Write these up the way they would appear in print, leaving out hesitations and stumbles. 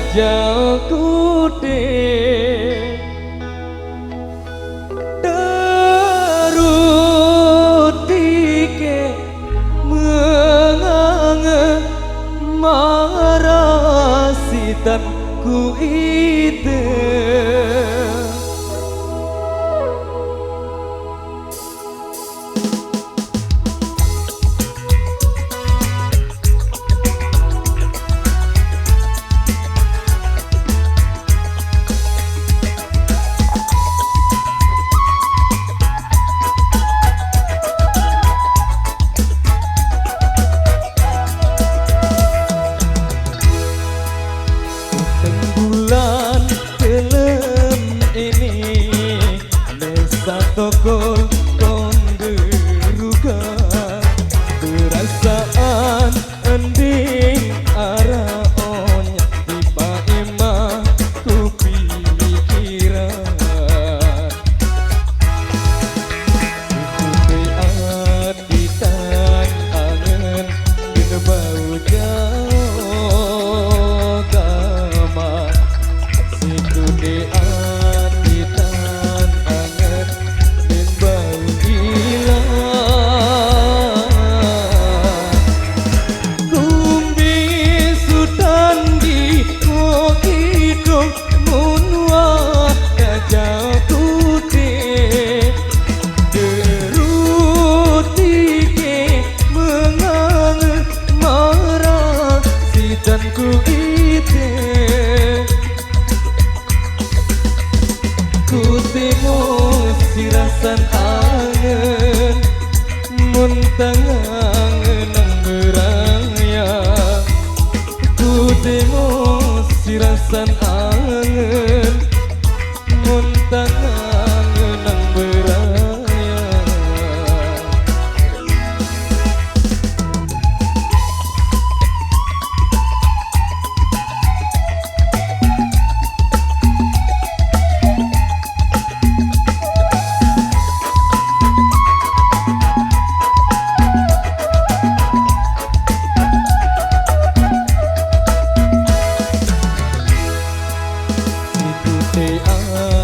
Jauhku deh derutike mengange marasitan ku ide tokol konderuga perasaan ending araon tiba emang ku pikiran ikuti aditan angen dina bau jauh gama ikuti sirasan angen muntang angen nang beraya ku demo sirasan angen muntang angen nang beraya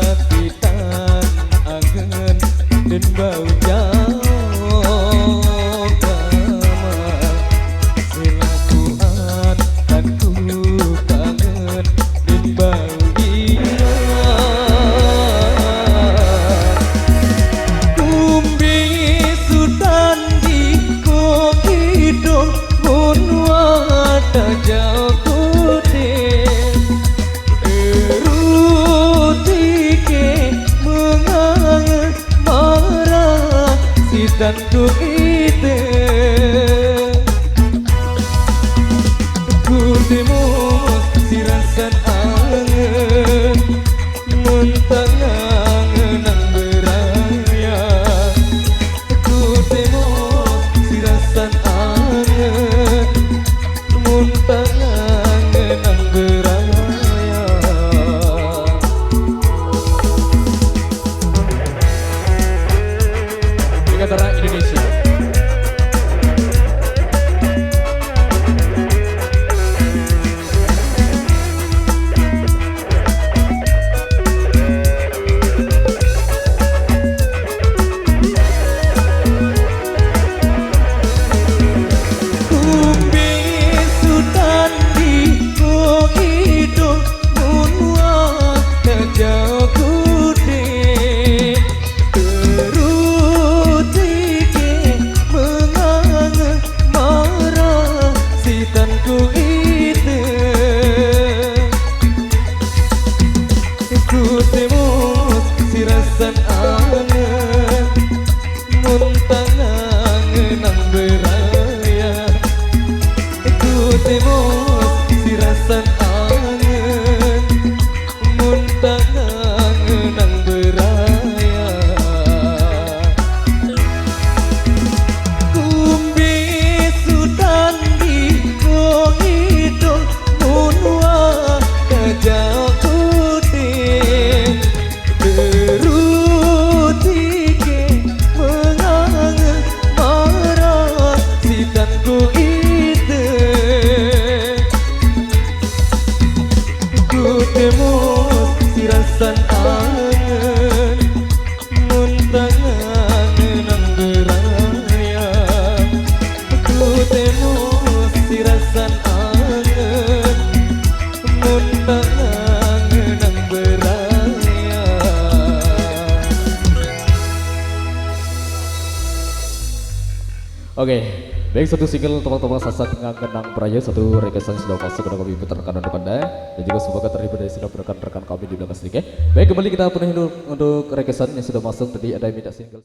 atitan angen dan bau jauh gama selakuan dan ku kangen dan bau iran kumbi sudan di kok hidung mun wata jauh dan ku ide ku demo sirasan angen muntang angen nang beraya ku demo sirasan angen muntang angen nang beraya Tara Indonesia. Sirasan angen muntang angen nang beraya ikuti sirasan angen muntang angen nang beraya kumbi sudan di kok hidung munwa kajau kuding sirasan angen mun tangan nang beraya ku temu sirasan angen mun tangan nang beraya. Oke, baik, satu single teman-teman sasak kenang beraya, satu requestan sudah masuk ke kami putarkan untuk Anda dan juga semoga terhibur dari sudah rekan-rekan kami di belakang sedikit. Baik, kembali kita penuhi untuk requestan yang sudah masuk tadi, ada yang minta single